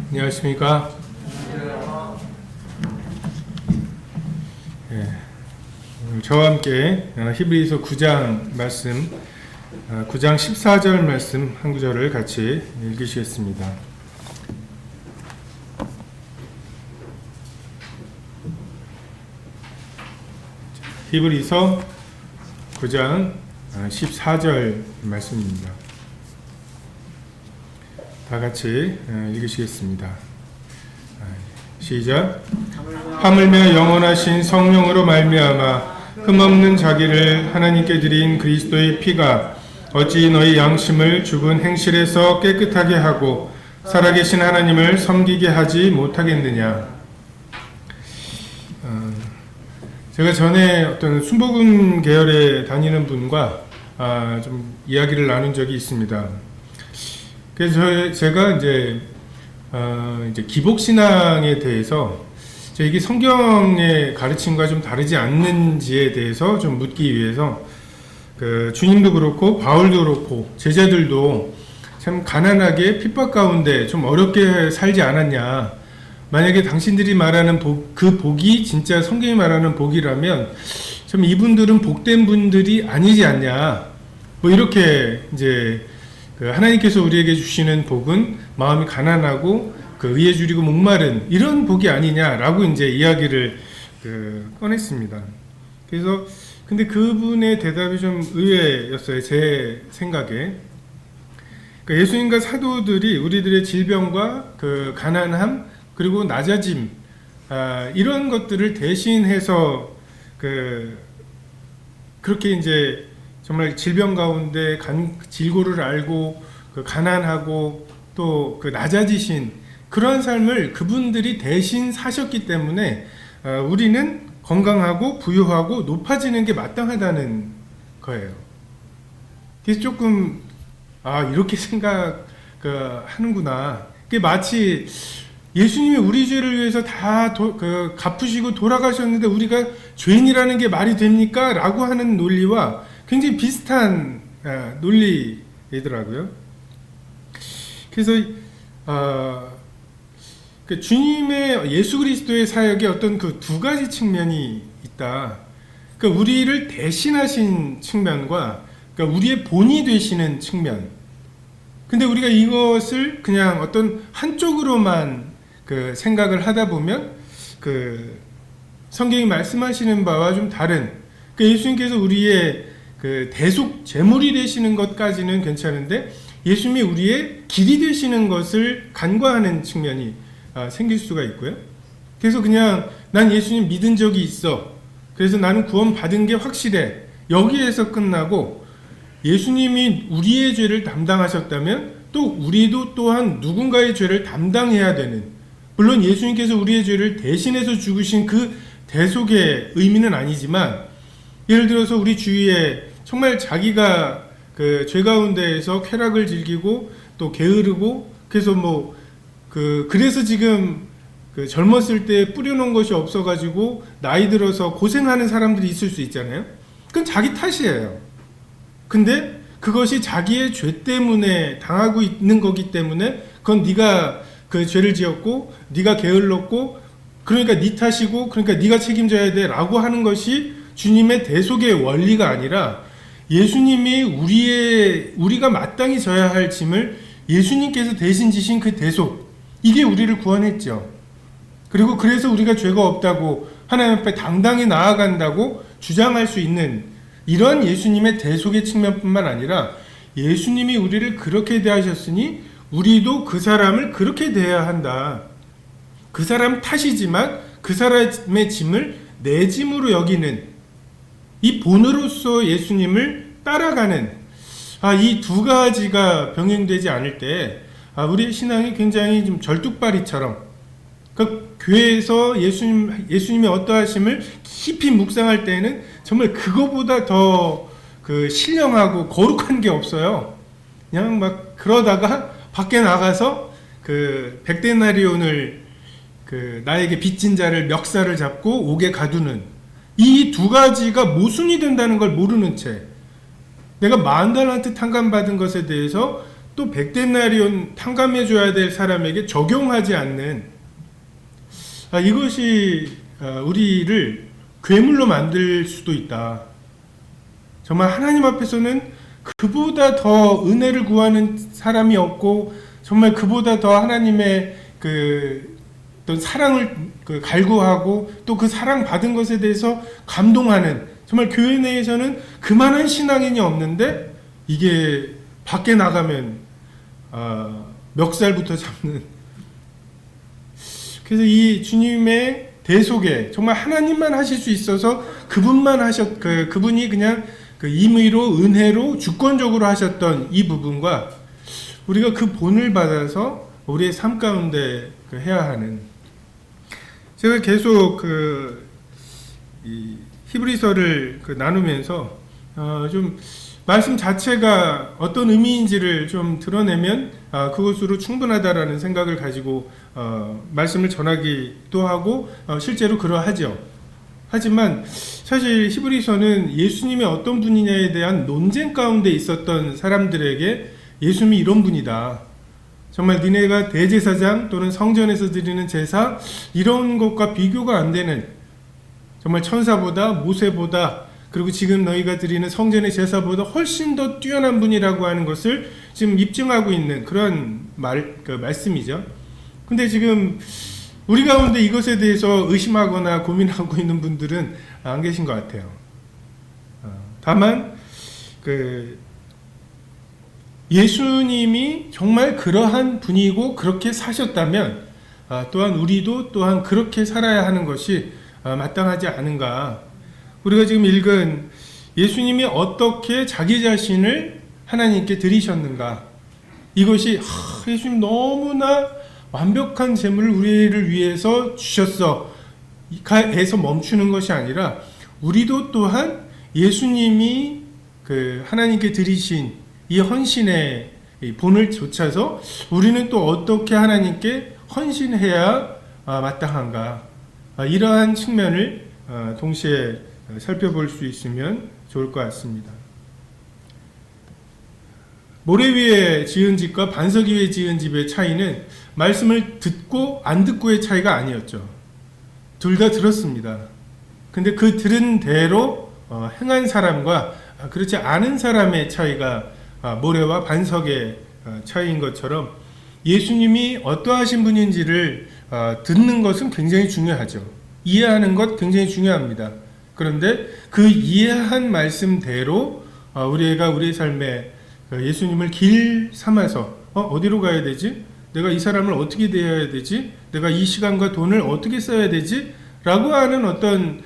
안녕하십니까? 오늘 저와 함께 히브리서 9장 말씀, 9장 14절 말씀 한 구절을 같이 읽으시겠습니다. 히브리서 9장 14절 말씀입니다. 다 같이 읽으시겠습니다. 시작. 하물며 영원하신 성령으로 말미암아 흠없는 자기를 하나님께 드린 그리스도의 피가 어찌 너희 양심을 죽은 행실에서 깨끗하게 하고 살아계신 하나님을 섬기게 하지 못하겠느냐. 제가 전에 어떤 순복음 계열에 다니는 분과 좀 이야기를 나눈 적이 있습니다. 그래서 제가 이제 기복신앙에 대해서 이게 성경의 가르침과 좀 다르지 않는지에 대해서 좀 묻기 위해서 주님도 그렇고 바울도 그렇고 제자들도 참 가난하게 핍박 가운데 좀 어렵게 살지 않았냐. 만약에 당신들이 말하는 그 복이 진짜 성경이 말하는 복이라면 참 이분들은 복된 분들이 아니지 않냐. 뭐 이렇게 이제 하나님께서 우리에게 주시는 복은 마음이 가난하고 의에 줄이고 목마른 이런 복이 아니냐라고 이제 이야기를 꺼냈습니다. 그래서 근데 그분의 대답이 좀 의외였어요. 제 생각에. 예수님과 사도들이 우리들의 질병과 가난함 그리고 낮아짐 이런 것들을 대신해서 그렇게 이제 정말 질병 가운데 질고를 알고 가난하고 또 낮아지신 그런 삶을 그분들이 대신 사셨기 때문에 우리는 건강하고 부유하고 높아지는 게 마땅하다는 거예요. 그래서 조금 이렇게 생각하는구나. 그게 마치 예수님이 우리 죄를 위해서 다 갚으시고 돌아가셨는데 우리가 죄인이라는 게 말이 됩니까? 라고 하는 논리와 굉장히 비슷한 논리이더라고요. 그래서 주님의 예수 그리스도의 사역에 어떤 두 가지 측면이 있다. 그러니까 우리를 대신하신 측면과 우리의 본이 되시는 측면. 근데 우리가 이것을 그냥 어떤 한쪽으로만 생각을 하다 보면 성경이 말씀하시는 바와 좀 다른 예수님께서 우리의 대속 제물이 되시는 것까지는 괜찮은데 예수님이 우리의 길이 되시는 것을 간과하는 측면이 생길 수가 있고요. 그래서 그냥 난 예수님 믿은 적이 있어. 그래서 나는 구원 받은 게 확실해. 여기에서 끝나고 예수님이 우리의 죄를 담당하셨다면 또 우리도 또한 누군가의 죄를 담당해야 되는, 물론 예수님께서 우리의 죄를 대신해서 죽으신 그 대속의 의미는 아니지만 예를 들어서 우리 주위에 정말 자기가 죄 가운데에서 쾌락을 즐기고 또 게으르고 그래서 그래서 지금 젊었을 때 뿌려놓은 것이 없어가지고 나이 들어서 고생하는 사람들이 있을 수 있잖아요. 그건 자기 탓이에요. 근데 그것이 자기의 죄 때문에 당하고 있는 거기 때문에 그건 네가 죄를 지었고 네가 게을렀고 그러니까 네 탓이고 그러니까 네가 책임져야 돼 라고 하는 것이 주님의 대속의 원리가 아니라 예수님이 우리가 마땅히 져야 할 짐을 예수님께서 대신 지신 그 대속, 이게 우리를 구원했죠. 그리고 그래서 우리가 죄가 없다고 하나님 앞에 당당히 나아간다고 주장할 수 있는 이런 예수님의 대속의 측면뿐만 아니라 예수님이 우리를 그렇게 대하셨으니 우리도 그 사람을 그렇게 대해야 한다. 그 사람 탓이지만 그 사람의 짐을 내 짐으로 여기는 이 본으로서 예수님을 따라가는 이 두 가지가 병행되지 않을 때 우리의 신앙이 굉장히 좀 절뚝발이처럼 교회에서 예수님의 어떠하심을 깊이 묵상할 때에는 정말 그거보다 더 신령하고 거룩한 게 없어요. 그냥 그러다가 밖에 나가서 100데나리온을 나에게 빚진 자를 멱살을 잡고 옥에 가두는 이 두 가지가 모순이 된다는 걸 모르는 채 내가 40달란트 탕감받은 것에 대해서 또 100데나리온 탕감해줘야 될 사람에게 적용하지 않는, 이것이 우리를 괴물로 만들 수도 있다. 정말 하나님 앞에서는 그보다 더 은혜를 구하는 사람이 없고, 정말 그보다 더 하나님의 어떤 사랑을 갈구하고 또 그 사랑 받은 것에 대해서 감동하는, 정말 교회 내에서는 그만한 신앙인이 없는데, 이게 밖에 나가면 멱살부터 잡는. 그래서 이 주님의 대속에 정말 하나님만 하실 수 있어서 그분만 그분이 그냥 임의로 은혜로 주권적으로 하셨던 이 부분과 우리가 그 본을 받아서 우리의 삶 가운데 해야 하는, 제가 계속 이 히브리서를 나누면서 좀 말씀 자체가 어떤 의미인지를 좀 드러내면 그것으로 충분하다라는 생각을 가지고 말씀을 전하기도 하고 실제로 그러하죠. 하지만 사실 히브리서는 예수님이 어떤 분이냐에 대한 논쟁 가운데 있었던 사람들에게 예수님이 이런 분이다, 정말 니네가 대제사장 또는 성전에서 드리는 제사 이런 것과 비교가 안 되는, 정말 천사보다 모세보다 그리고 지금 너희가 드리는 성전의 제사보다 훨씬 더 뛰어난 분이라고 하는 것을 지금 입증하고 있는 그런 말씀이죠. 근데 지금 우리 가운데 이것에 대해서 의심하거나 고민하고 있는 분들은 안 계신 것 같아요. 다만 예수님이 정말 그러한 분이고 그렇게 사셨다면 또한 우리도 또한 그렇게 살아야 하는 것이 마땅하지 않은가. 우리가 지금 읽은 예수님이 어떻게 자기 자신을 하나님께 드리셨는가, 이것이 예수님 너무나 완벽한 제물을 우리를 위해서 주셨어 에서 멈추는 것이 아니라, 우리도 또한 예수님이 하나님께 드리신 이 헌신의 본을 좇아서 우리는 또 어떻게 하나님께 헌신해야 마땅한가, 이러한 측면을 동시에 살펴볼 수 있으면 좋을 것 같습니다. 모래 위에 지은 집과 반석 위에 지은 집의 차이는 말씀을 듣고 안 듣고의 차이가 아니었죠. 둘 다 들었습니다. 근데 그 들은 대로 행한 사람과 그렇지 않은 사람의 차이가 모래와 반석의 차이인 것처럼, 예수님이 어떠하신 분인지를 듣는 것은 굉장히 중요하죠. 이해하는 것 굉장히 중요합니다. 그런데 그 이해한 말씀대로 우리가 우리의 삶에 예수님을 길 삼아서 어디로 가야 되지? 내가 이 사람을 어떻게 대해야 되지? 내가 이 시간과 돈을 어떻게 써야 되지? 라고 하는 어떤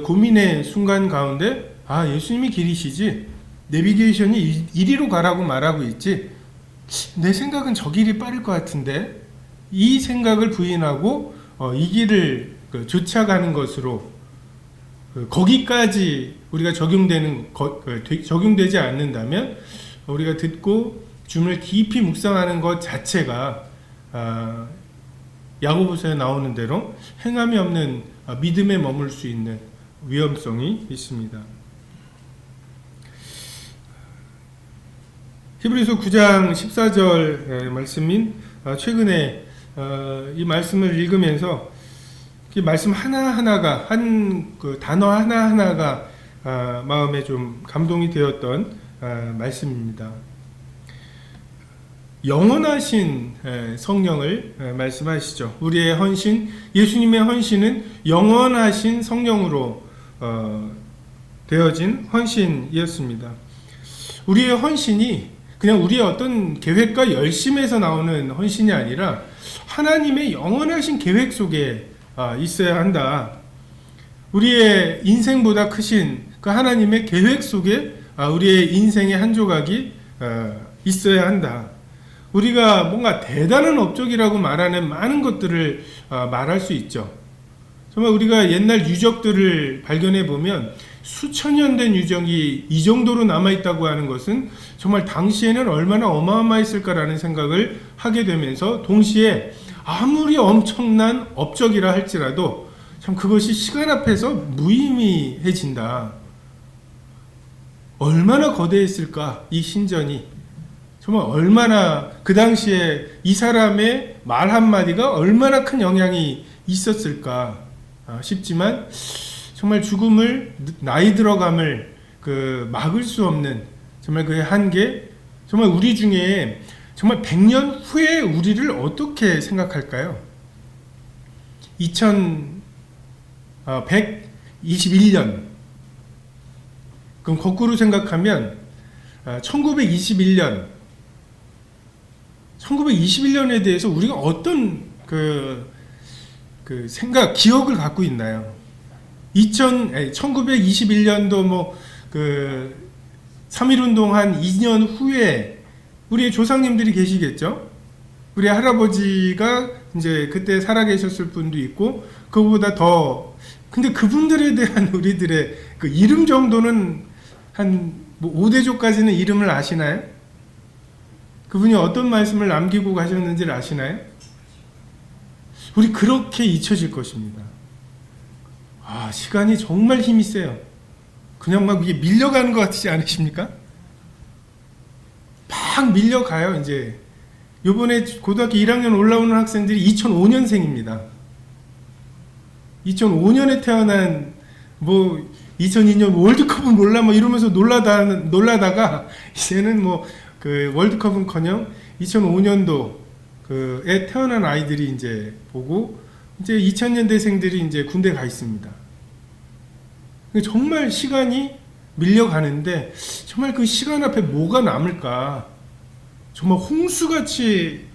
고민의 순간 가운데 예수님이 길이시지, 내비게이션이 이리로 가라고 말하고 있지, 내 생각은 저 길이 빠를 것 같은데, 이 생각을 부인하고 이 길을 쫓아가는 것으로 거기까지 우리가 적용되지 않는다면, 우리가 듣고 주님을 깊이 묵상하는 것 자체가 야고보서에 나오는 대로 행함이 없는 믿음에 머물 수 있는 위험성이 있습니다. 히브리서 9장 14절 말씀인 최근에 이 말씀을 읽으면서 이 말씀 하나하나가 그 단어 하나하나가 마음에 좀 감동이 되었던 말씀입니다. 영원하신 성령을 말씀하시죠. 우리의 헌신, 예수님의 헌신은 영원하신 성령으로 되어진 헌신이었습니다. 우리의 헌신이 그냥 우리의 어떤 계획과 열심에서 나오는 헌신이 아니라 하나님의 영원하신 계획 속에 있어야 한다. 우리의 인생보다 크신 그 하나님의 계획 속에 우리의 인생의 한 조각이 있어야 한다. 우리가 뭔가 대단한 업적이라고 말하는 많은 것들을 말할 수 있죠. 정말 우리가 옛날 유적들을 발견해 보면 수천 년 된 유적이 이 정도로 남아있다고 하는 것은 정말 당시에는 얼마나 어마어마했을까라는 생각을 하게 되면서, 동시에 아무리 엄청난 업적이라 할지라도 참 그것이 시간 앞에서 무의미해진다. 얼마나 거대했을까, 이 신전이. 정말 얼마나 그 당시에 이 사람의 말 한마디가 얼마나 큰 영향이 있었을까 싶지만, 정말 죽음을, 나이 들어감을 막을 수 없는 정말 그의 한계, 정말 우리 중에 정말 100년 후에 우리를 어떻게 생각할까요? 2121년. 그럼 거꾸로 생각하면 1921년에 대해서 우리가 어떤 생각, 기억을 갖고 있나요? 1921년도 3.1운동 한 2년 후에 우리의 조상님들이 계시겠죠? 우리 할아버지가 이제 그때 살아계셨을 분도 있고, 그거보다 더, 근데 그분들에 대한 우리들의 그 이름 정도는 한 5대조까지는 이름을 아시나요? 그분이 어떤 말씀을 남기고 가셨는지를 아시나요? 우리 그렇게 잊혀질 것입니다. 시간이 정말 힘이 세요. 그냥 막 이게 밀려가는 것 같지 않으십니까? 막 밀려가요. 이제 요번에 고등학교 1학년 올라오는 학생들이 2005년생입니다. 2005년에 태어난 2002년 월드컵은 몰라 이러면서 놀라다가 이제는 월드컵은커녕 2005년도에 태어난 아이들이 이제 보고 이제 2000년대생들이 이제 군대 가 있습니다. 정말 시간이 밀려가는데 정말 그 시간 앞에 뭐가 남을까? 정말 홍수같이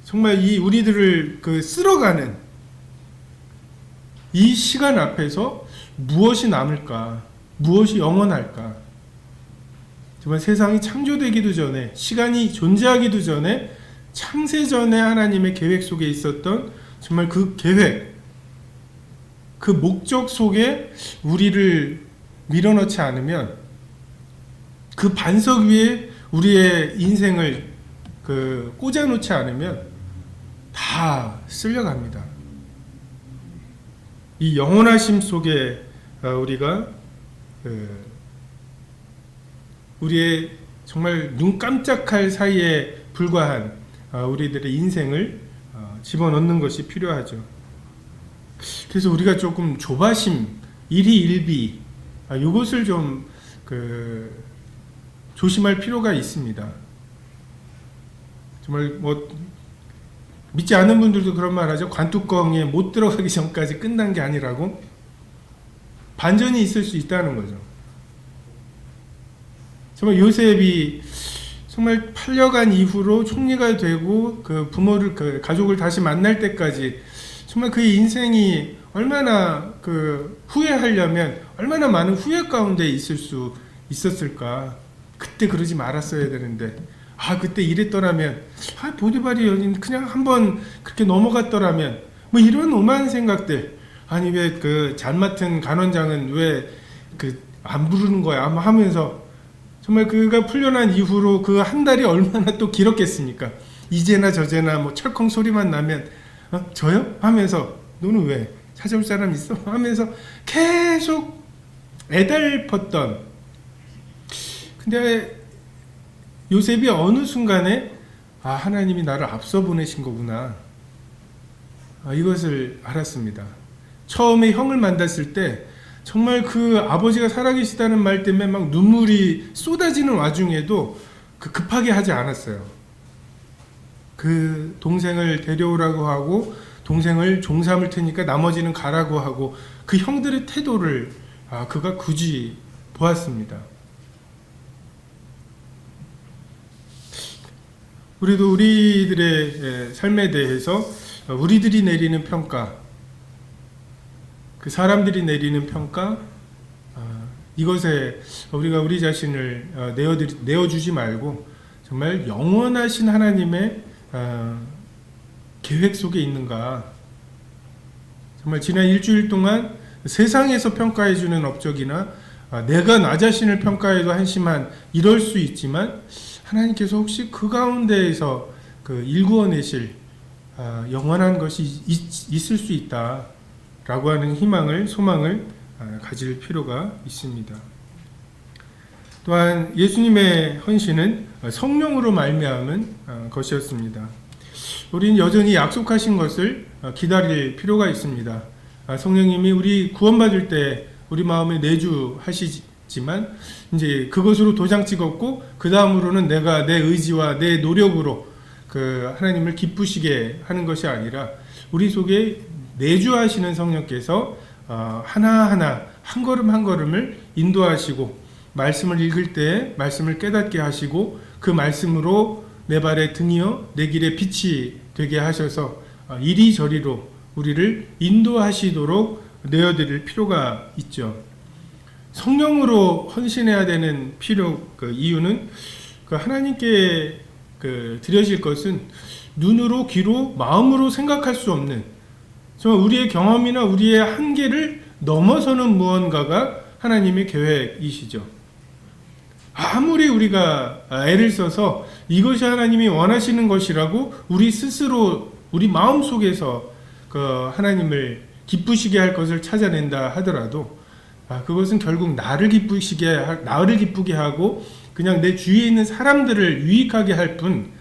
정말 이 우리들을 쓸어가는 이 시간 앞에서 무엇이 남을까? 무엇이 영원할까? 정말 세상이 창조되기도 전에, 시간이 존재하기도 전에 창세전에 하나님의 계획 속에 있었던 정말 그 계획, 그 목적 속에 우리를 밀어넣지 않으면, 그 반석 위에 우리의 인생을 꽂아놓지 않으면 다 쓸려갑니다. 이 영원하심 속에 우리가 우리의 정말 눈 깜짝할 사이에 불과한 우리들의 인생을 집어넣는 것이 필요하죠. 그래서 우리가 조금 조바심, 일희일비 이것을 좀 조심할 필요가 있습니다. 정말 믿지 않는 분들도 그런 말 하죠. 관뚜껑에 못 들어가기 전까지 끝난 게 아니라고. 반전이 있을 수 있다는 거죠. 정말 요셉이 정말 팔려간 이후로 총리가 되고 부모를, 가족을 다시 만날 때까지 정말 그의 인생이 얼마나 후회하려면 얼마나 많은 후회 가운데 있을 수 있었을까. 그때 그러지 말았어야 되는데, 그때 이랬더라면, 보디발이 여긴 그냥 한번 그렇게 넘어갔더라면, 이런 오만 생각들. 아니 왜 잘 맡은 간원장은 왜 안 부르는 거야 하면서 정말 그가 풀려난 이후로 그 한 달이 얼마나 또 길었겠습니까? 이제나 저제나 철컹 소리만 나면 저요? 하면서 너는 왜? 찾아올 사람 있어? 하면서 계속 애달펐던. 근데 요셉이 어느 순간에 하나님이 나를 앞서 보내신 거구나. 이것을 알았습니다. 처음에 형을 만났을 때 정말 그 아버지가 살아계시다는 말 때문에 막 눈물이 쏟아지는 와중에도 급하게 하지 않았어요. 그 동생을 데려오라고 하고 동생을 종 삼을 테니까 나머지는 가라고 하고 그 형들의 태도를 그가 굳이 보았습니다. 우리도 우리들의 삶에 대해서 우리들이 내리는 평가, 그 사람들이 내리는 평가, 이것에 우리가 우리 자신을 내어주지 말고 정말 영원하신 하나님의 계획 속에 있는가. 정말 지난 일주일 동안 세상에서 평가해주는 업적이나 내가 나 자신을 평가해도 한심한 이럴 수 있지만 하나님께서 혹시 그 가운데에서 일구어내실 영원한 것이 있을 수 있다라고 하는 희망을, 소망을 가질 필요가 있습니다. 또한 예수님의 헌신은 성령으로 말미암은 것이었습니다. 우리는 여전히 약속하신 것을 기다릴 필요가 있습니다. 성령님이 우리 구원받을 때 우리 마음에 내주하시지만 이제 그것으로 도장 찍었고 그 다음으로는 내가 내 의지와 내 노력으로 그 하나님을 기쁘시게 하는 것이 아니라 우리 속에 내주하시는 성령께서 하나하나 한 걸음 한 걸음을 인도하시고 말씀을 읽을 때 말씀을 깨닫게 하시고 그 말씀으로 내 발의 등이요 내 길의 빛이 되게 하셔서 이리저리로 우리를 인도하시도록 내어드릴 필요가 있죠. 성령으로 헌신해야 되는 이유는 하나님께 드려질 것은 눈으로 귀로 마음으로 생각할 수 없는 정말 우리의 경험이나 우리의 한계를 넘어서는 무언가가 하나님의 계획이시죠. 아무리 우리가 애를 써서 이것이 하나님이 원하시는 것이라고 우리 스스로 우리 마음속에서 하나님을 기쁘시게 할 것을 찾아낸다 하더라도 그것은 결국 나를 기쁘게 하고 그냥 내 주위에 있는 사람들을 유익하게 할 뿐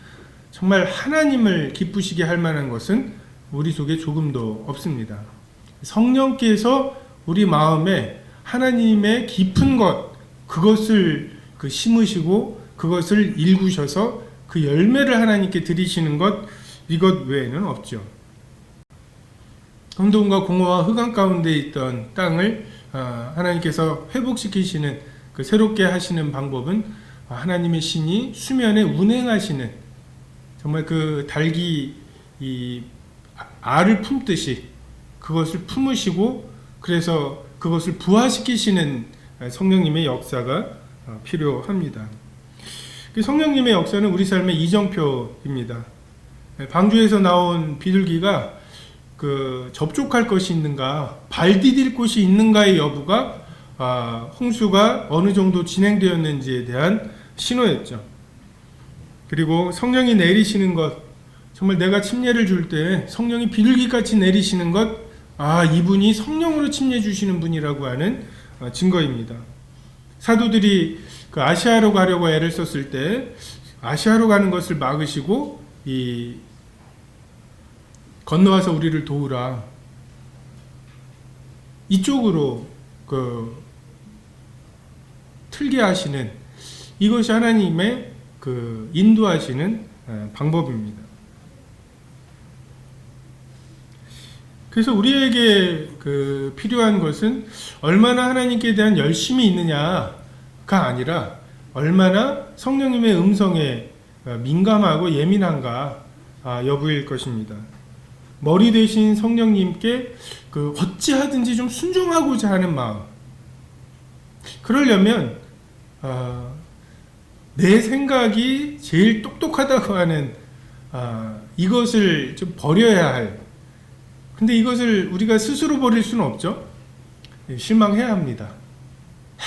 정말 하나님을 기쁘시게 할 만한 것은 우리 속에 조금도 없습니다. 성령께서 우리 마음에 하나님의 깊은 것 그것을 심으시고 그것을 일구셔서 그 열매를 하나님께 드리시는 것 이것 외에는 없죠. 혼돈과 공허와 흑암 가운데 있던 땅을 하나님께서 회복시키시는 새롭게 하시는 방법은 하나님의 신이 수면에 운행하시는 정말 그 닭이 이 알을 품듯이 그것을 품으시고 그래서 그것을 부화시키시는 성령님의 역사가 필요합니다. 성령님의 역사는 우리 삶의 이정표입니다. 방주에서 나온 비둘기가 접촉할 것이 있는가, 발 디딜 곳이 있는가의 여부가 홍수가 어느 정도 진행되었는지에 대한 신호였죠. 그리고 성령이 내리시는 것, 정말 내가 침례를 줄 때 성령이 비둘기같이 내리시는 것, 이분이 성령으로 침례 주시는 분이라고 하는 증거입니다. 사도들이 아시아로 가려고 애를 썼을 때 아시아로 가는 것을 막으시고 건너와서 우리를 도우라. 이쪽으로 틀게 하시는 이것이 하나님의 인도하시는 방법입니다. 그래서 우리에게 필요한 것은 얼마나 하나님께 대한 열심이 있느냐가 아니라 얼마나 성령님의 음성에 민감하고 예민한가 여부일 것입니다. 머리 대신 성령님께 어찌하든지 좀 순종하고자 하는 마음. 그러려면 내 생각이 제일 똑똑하다고 하는 이것을 좀 버려야 할. 근데 이것을 우리가 스스로 버릴 수는 없죠. 실망해야 합니다.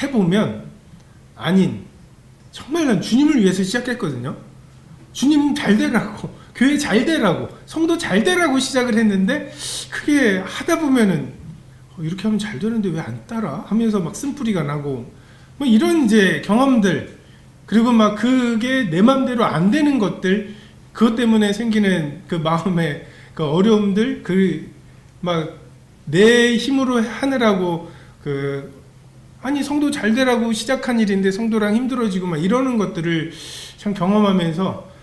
해보면 정말 난 주님을 위해서 시작했거든요. 주님 잘 되라고, 교회 잘 되라고, 성도 잘 되라고 시작을 했는데 그게 하다 보면은 이렇게 하면 잘 되는데 왜 안 따라? 하면서 막 쓴뿌리가 나고 이런 이제 경험들, 그리고 그게 내 마음대로 안 되는 것들, 그것 때문에 생기는 마음의 어려움들, 내 힘으로 하느라고 성도 잘 되라고 시작한 일인데 성도랑 힘들어지고 이러는 것들을 참 경험하면서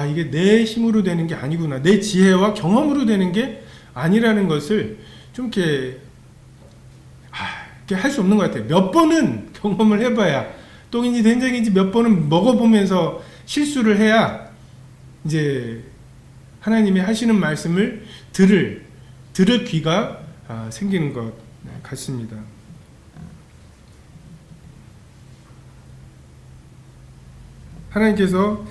이게 내 힘으로 되는 게 아니구나, 내 지혜와 경험으로 되는 게 아니라는 것을 좀 이렇게 할 수 없는 것 같아요. 몇 번은 경험을 해봐야, 똥인지 된장인지 몇 번은 먹어보면서 실수를 해야 이제 하나님이 하시는 말씀을 들을 귀가 생기는 것 같습니다. 하나님께서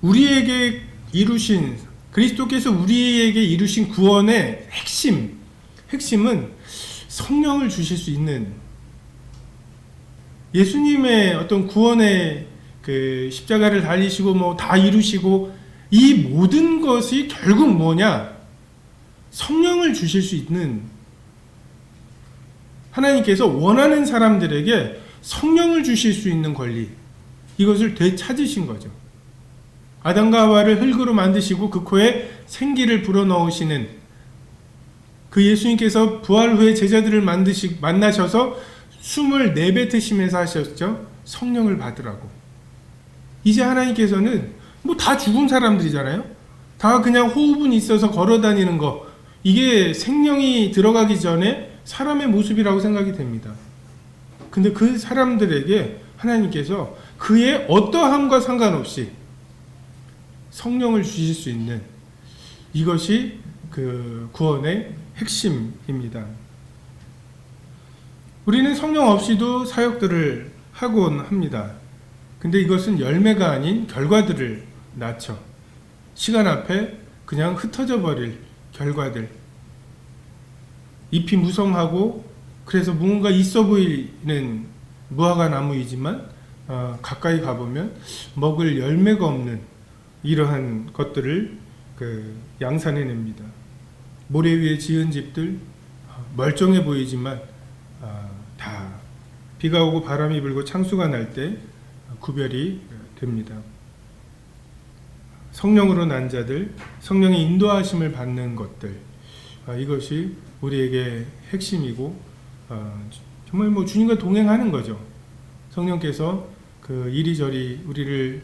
우리에게 이루신, 그리스도께서 우리에게 이루신 구원의 핵심은 성령을 주실 수 있는, 예수님의 어떤 구원의 십자가를 달리시고 다 이루시고 이 모든 것이 결국 뭐냐? 성령을 주실 수 있는, 하나님께서 원하는 사람들에게 성령을 주실 수 있는 권리, 이것을 되찾으신 거죠. 아담과 하와를 흙으로 만드시고 그 코에 생기를 불어넣으시는 그 예수님께서 부활 후에 제자들을 만나셔서 숨을 내뱉으시면서 하셨죠. 성령을 받으라고. 이제 하나님께서는 뭐 다 죽은 사람들이잖아요. 다 그냥 호흡은 있어서 걸어다니는 거, 이게 생명이 들어가기 전에 사람의 모습이라고 생각이 됩니다. 근데 그 사람들에게 하나님께서 그의 어떠함과 상관없이 성령을 주실 수 있는, 이것이 그 구원의 핵심입니다. 우리는 성령 없이도 사역들을 하곤 합니다. 근데 이것은 열매가 아닌 결과들을 낳죠. 시간 앞에 그냥 흩어져 버릴 결과들. 잎이 무성하고 그래서 뭔가 있어 보이는 무화과 나무이지만 가까이 가보면 먹을 열매가 없는 이러한 것들을 양산해냅니다. 모래 위에 지은 집들 멀쩡해 보이지만 다 비가 오고 바람이 불고 창수가 날 때 구별이 됩니다. 성령으로 난 자들, 성령의 인도하심을 받는 것들, 이것이 우리에게 핵심이고 정말 뭐 주님과 동행하는 거죠. 성령께서 그 이리저리 우리를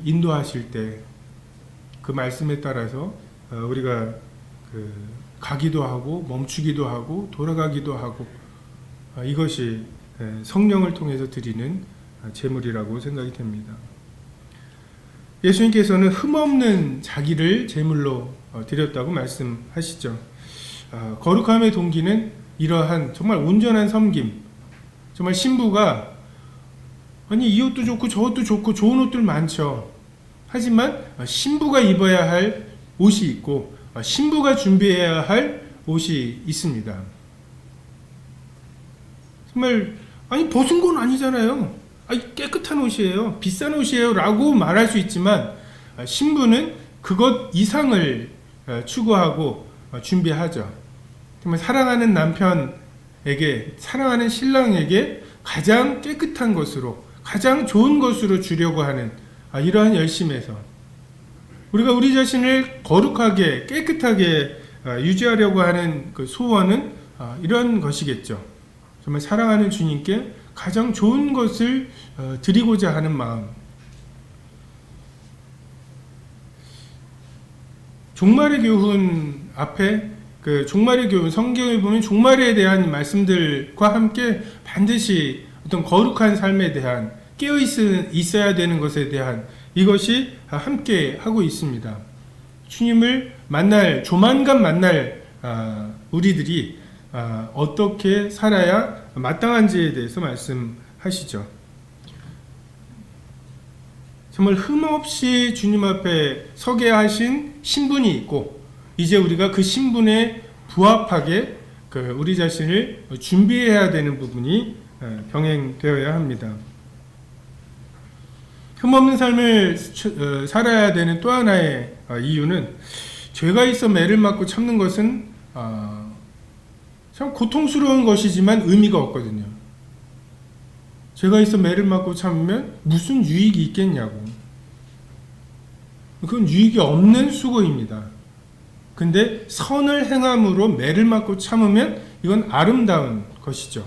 인도하실 때 그 말씀에 따라서 우리가 가기도 하고 멈추기도 하고 돌아가기도 하고, 이것이 성령을 통해서 드리는 제물이라고 생각이 됩니다. 예수님께서는 흠없는 자기를 제물로 드렸다고 말씀하시죠. 거룩함의 동기는 이러한 정말 온전한 섬김, 정말 신부가 아니 이 옷도 좋고 저것도 좋고 좋은 옷들 많죠. 하지만 신부가 입어야 할 옷이 있고 신부가 준비해야 할 옷이 있습니다. 정말 아니 벗은 건 아니잖아요. 아니 깨끗한 옷이에요. 비싼 옷이에요 라고 말할 수 있지만 신부는 그것 이상을 추구하고 준비하죠. 정말 사랑하는 남편에게, 사랑하는 신랑에게 가장 깨끗한 것으로, 가장 좋은 것으로 주려고 하는 이러한 열심에서 우리가 우리 자신을 거룩하게 깨끗하게 유지하려고 하는 그 소원은 이런 것이겠죠. 정말 사랑하는 주님께 가장 좋은 것을 드리고자 하는 마음. 종말의 교훈 앞에, 그 종말의 교훈, 성경에 보면 종말에 대한 말씀들과 함께 반드시 어떤 거룩한 삶에 대한, 깨어 있어야 되는 것에 대한, 이것이 함께 하고 있습니다. 주님을 조만간 만날 우리들이 어떻게 살아야 마땅한지에 대해서 말씀하시죠. 정말 흠없이 주님 앞에 서게 하신 신분이 있고, 이제 우리가 그 신분에 부합하게 우리 자신을 준비해야 되는 부분이 병행되어야 합니다. 흠없는 삶을 살아야 되는 또 하나의 이유는, 죄가 있어 매를 맞고 참는 것은 참 고통스러운 것이지만 의미가 없거든요. 죄가 있어 매를 맞고 참으면 무슨 유익이 있겠냐고. 그건 유익이 없는 수고입니다. 근데 선을 행함으로 매를 맞고 참으면 이건 아름다운 것이죠.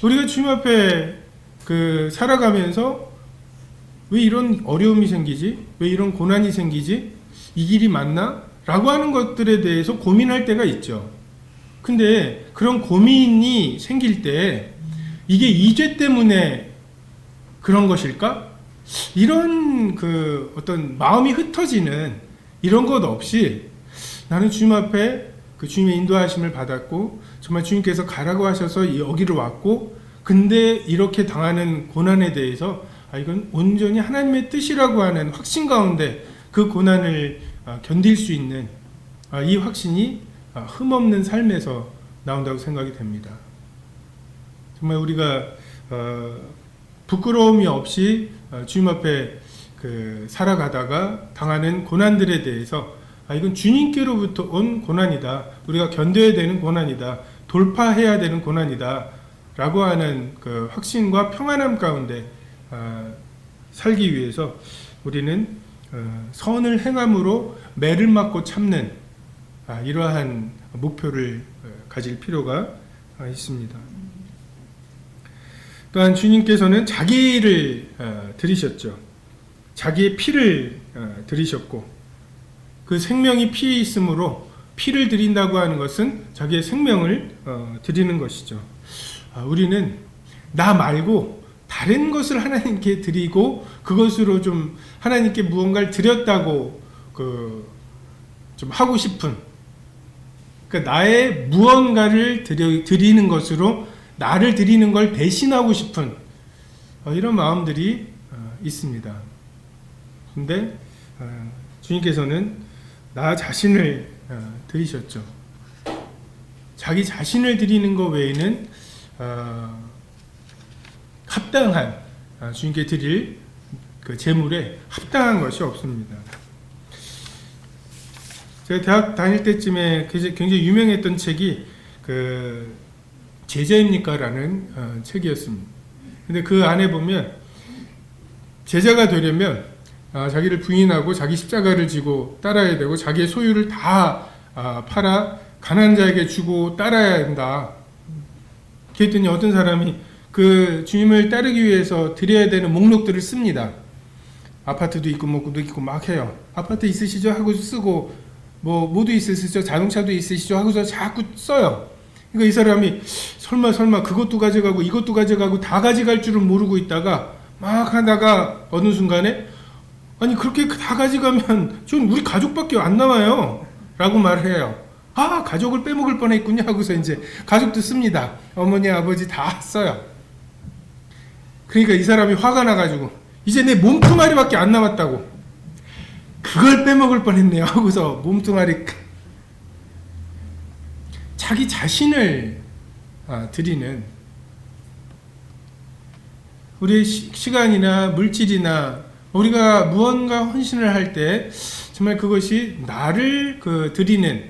우리가 주님 앞에 살아가면서 왜 이런 어려움이 생기지? 왜 이런 고난이 생기지? 이 길이 맞나? 라고 하는 것들에 대해서 고민할 때가 있죠. 근데 그런 고민이 생길 때 이게 이 죄 때문에 그런 것일까? 이런 어떤 마음이 흩어지는 이런 것 없이 나는 주님 앞에 주님의 인도하심을 받았고 정말 주님께서 가라고 하셔서 여기로 왔고, 근데 이렇게 당하는 고난에 대해서 이건 온전히 하나님의 뜻이라고 하는 확신 가운데 그 고난을 견딜 수 있는 이 확신이 흠없는 삶에서 나온다고 생각이 됩니다. 정말 우리가 부끄러움이 없이 주님 앞에 살아가다가 당하는 고난들에 대해서 이건 주님께로부터 온 고난이다, 우리가 견뎌야 되는 고난이다, 돌파해야 되는 고난이다 라고 하는 그 확신과 평안함 가운데 살기 위해서 우리는 선을 행함으로 매를 맞고 참는 이러한 목표를 가질 필요가 있습니다. 또한 주님께서는 자기를 들이셨죠. 자기의 피를 들이셨고, 그 생명이 피에 있으므로 피를 드린다고 하는 것은 자기의 생명을 드리는 것이죠. 우리는 나 말고 다른 것을 하나님께 드리고 그것으로 좀 하나님께 무언가를 드렸다고 좀 하고 싶은, 그러니까 나의 무언가를 드리는 것으로 나를 드리는 걸 대신하고 싶은 이런 마음들이 있습니다. 근데 주님께서는 나 자신을 드리셨죠. 자기 자신을 드리는 것 외에는 합당한 주님께 드릴 그 제물에 합당한 것이 없습니다. 제가 대학 다닐 때쯤에 굉장히 유명했던 책이 그 제자입니까? 라는 책이었습니다. 근데 그 안에 보면 제자가 되려면 자기를 부인하고 자기 십자가를 지고 따라야 되고 자기의 소유를 다 팔아 가난한 자에게 주고 따라야 한다. 그랬더니 어떤 사람이 그 주님을 따르기 위해서 드려야 되는 목록들을 씁니다. 아파트도 있고 뭐도 있고 막 해요. 아파트 있으시죠? 하고 쓰고 뭐 모두 있으시죠? 자동차도 있으시죠? 하고서 자꾸 써요. 그러니까 이 사람이 설마 그것도 가져가고 이것도 가져가고 다 가져갈 줄은 모르고 있다가 막 하다가 어느 순간에 아니 그렇게 다 가져가면 전 우리 가족밖에 안 남아요 라고 말을 해요. 가족을 빼먹을 뻔했군요 하고서 이제 가족도 씁니다. 어머니 아버지 다 써요. 그러니까 이 사람이 화가 나가지고 이제 내 몸뚱아리밖에 안 남았다고, 그걸 빼먹을 뻔했네요 하고서 몸뚱아리, 자기 자신을 드리는, 우리의 시간이나 물질이나 우리가 무언가 헌신을 할 때 정말 그것이 나를 드리는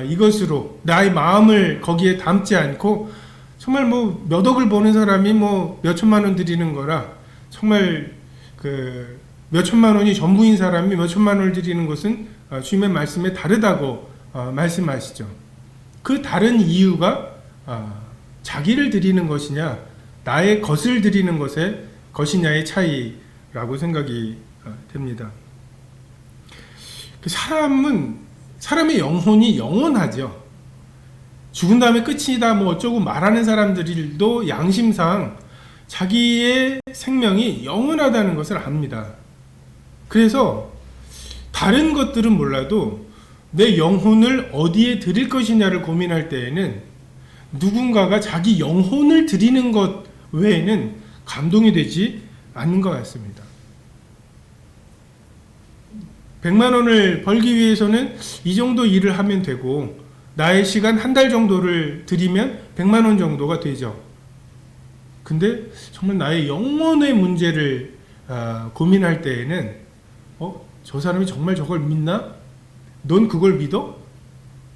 이것으로 나의 마음을 거기에 담지 않고, 정말 뭐 몇 억을 버는 사람이 뭐 몇 천만 원 드리는 거라 정말 몇 천만 원이 전부인 사람이 몇 천만 원을 드리는 것은 주님의 말씀에 다르다고 말씀하시죠. 그 다른 이유가 자기를 드리는 것이냐 나의 것을 드리는 것이냐의 차이라고 생각이 됩니다. 사람의 영혼이 영원하죠. 죽은 다음에 끝이다 뭐 어쩌고 말하는 사람들도 양심상 자기의 생명이 영원하다는 것을 압니다. 그래서 다른 것들은 몰라도 내 영혼을 어디에 드릴 것이냐를 고민할 때에는 누군가가 자기 영혼을 드리는 것 외에는 감동이 되지 않는 것 같습니다. 100만 원을 벌기 위해서는 이 정도 일을 하면 되고, 나의 시간 한 달 정도를 드리면 100만 원 정도가 되죠. 근데 정말 나의 영혼의 문제를 고민할 때에는 저 사람이 정말 저걸 믿나? 넌 그걸 믿어?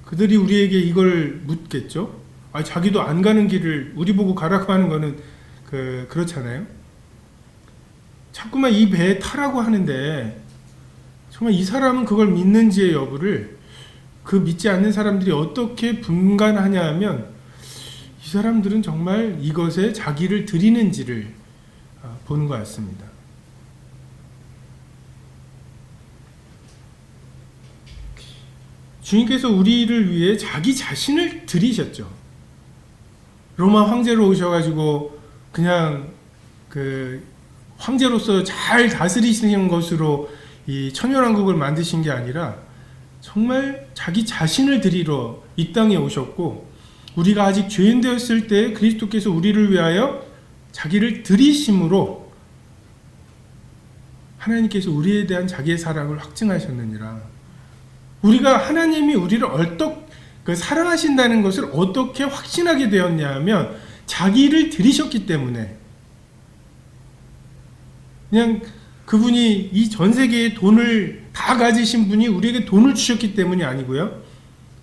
그들이 우리에게 이걸 묻겠죠. 자기도 안 가는 길을 우리 보고 가라고 하는 거는 그렇잖아요. 자꾸만 이 배에 타라고 하는데 정말 이 사람은 그걸 믿는지의 여부를 믿지 않는 사람들이 어떻게 분간하냐 하면, 이 사람들은 정말 이것에 자기를 드리는지를 보는 것 같습니다. 주님께서 우리를 위해 자기 자신을 드리셨죠. 로마 황제로 오셔가지고 그냥 황제로서 잘 다스리시는 것으로 이 천연왕국을 만드신 게 아니라 정말 자기 자신을 드리러 이 땅에 오셨고, 우리가 아직 죄인 되었을 때 그리스도께서 우리를 위하여 자기를 드리심으로 하나님께서 우리에 대한 자기의 사랑을 확증하셨느니라. 우리가 하나님이 우리를 사랑하신다는 것을 어떻게 확신하게 되었냐 하면 자기를 드리셨기 때문에, 그냥 그분이 이 전 세계의 돈을 다 가지신 분이 우리에게 돈을 주셨기 때문이 아니고요.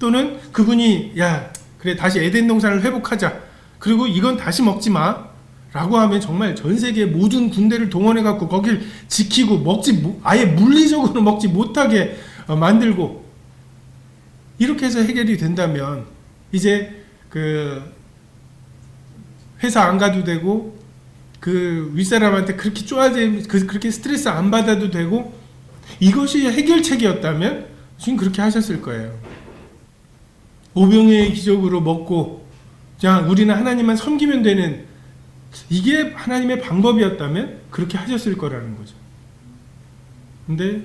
또는 그분이 그래 다시 에덴 동산을 회복하자 그리고 이건 다시 먹지 마 라고 하면 정말 전 세계 모든 군대를 동원해 갖고 거길 지키고 아예 물리적으로 먹지 못하게 만들고, 이렇게 해서 해결이 된다면 이제 그 회사 안 가도 되고, 그 윗사람한테 그렇게 그렇게 스트레스 안 받아도 되고, 이것이 해결책이었다면 지금 그렇게 하셨을 거예요. 오병이의 기적으로 먹고 그냥 우리는 하나님만 섬기면 되는, 이게 하나님의 방법이었다면 그렇게 하셨을 거라는 거죠. 근데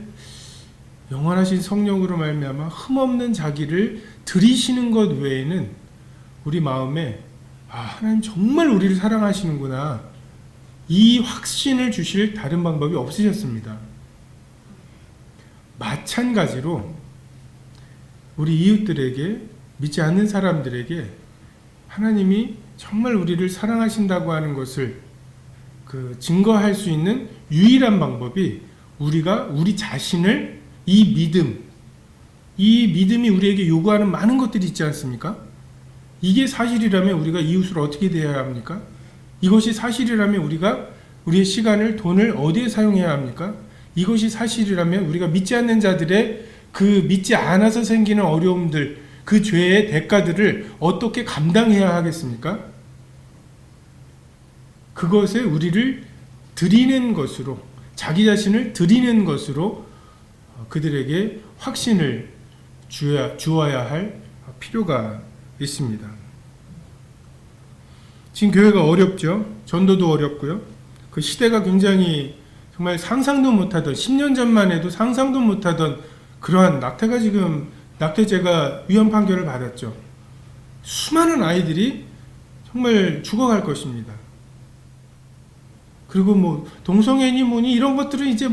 영원하신 성령으로 말미암아 흠없는 자기를 드리시는 것 외에는 우리 마음에 하나님 정말 우리를 사랑하시는구나, 이 확신을 주실 다른 방법이 없으셨습니다. 마찬가지로 우리 이웃들에게, 믿지 않는 사람들에게 하나님이 정말 우리를 사랑하신다고 하는 것을 증거할 수 있는 유일한 방법이, 우리가 우리 자신을, 이 믿음이 우리에게 요구하는 많은 것들이 있지 않습니까? 이게 사실이라면 우리가 이웃을 어떻게 대해야 합니까? 이것이 사실이라면 우리가 우리의 시간을, 돈을 어디에 사용해야 합니까? 이것이 사실이라면 우리가 믿지 않는 자들의 그 믿지 않아서 생기는 어려움들, 그 죄의 대가들을 어떻게 감당해야 하겠습니까? 그것에 우리를 드리는 것으로, 자기 자신을 드리는 것으로 그들에게 확신을 주어야 할 필요가 있습니다. 지금 교회가 어렵죠. 전도도 어렵고요. 그 시대가 굉장히 정말 상상도 못하던, 10년 전만 해도 상상도 못하던 그러한 낙태죄가 위헌 판결을 받았죠. 수많은 아이들이 정말 죽어갈 것입니다. 그리고 뭐 동성애니 뭐니 이런 것들은 이제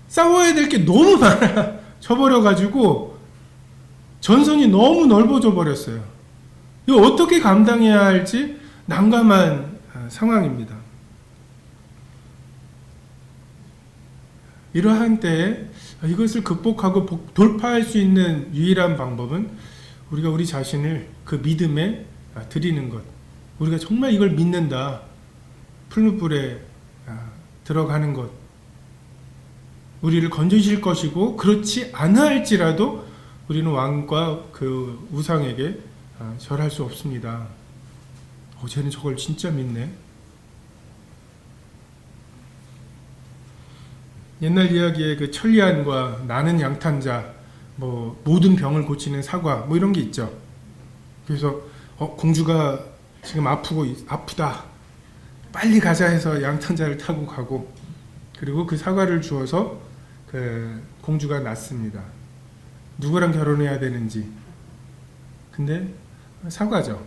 싸워야 될 게 너무 많아져 가지고 전선이 너무 넓어져 버렸어요. 이거 어떻게 감당해야 할지 난감한 상황입니다. 이러한 때에 이것을 극복하고 돌파할 수 있는 유일한 방법은 우리가 우리 자신을 그 믿음에 드리는 것. 우리가 정말 이걸 믿는다. 풀무불에 들어가는 것. 우리를 건져주실 것이고, 그렇지 않아 할지라도 우리는 왕과 그 우상에게 절할 수 없습니다. 쟤는 저걸 진짜 믿네. 옛날 이야기에 그 천리안과 나는 양탄자, 모든 병을 고치는 사과, 이런 게 있죠. 그래서 공주가 지금 아프다. 빨리 가자 해서 양탄자를 타고 가고, 그리고 그 사과를 주어서 그 공주가 낳습니다. 누구랑 결혼해야 되는지. 근데 사과죠.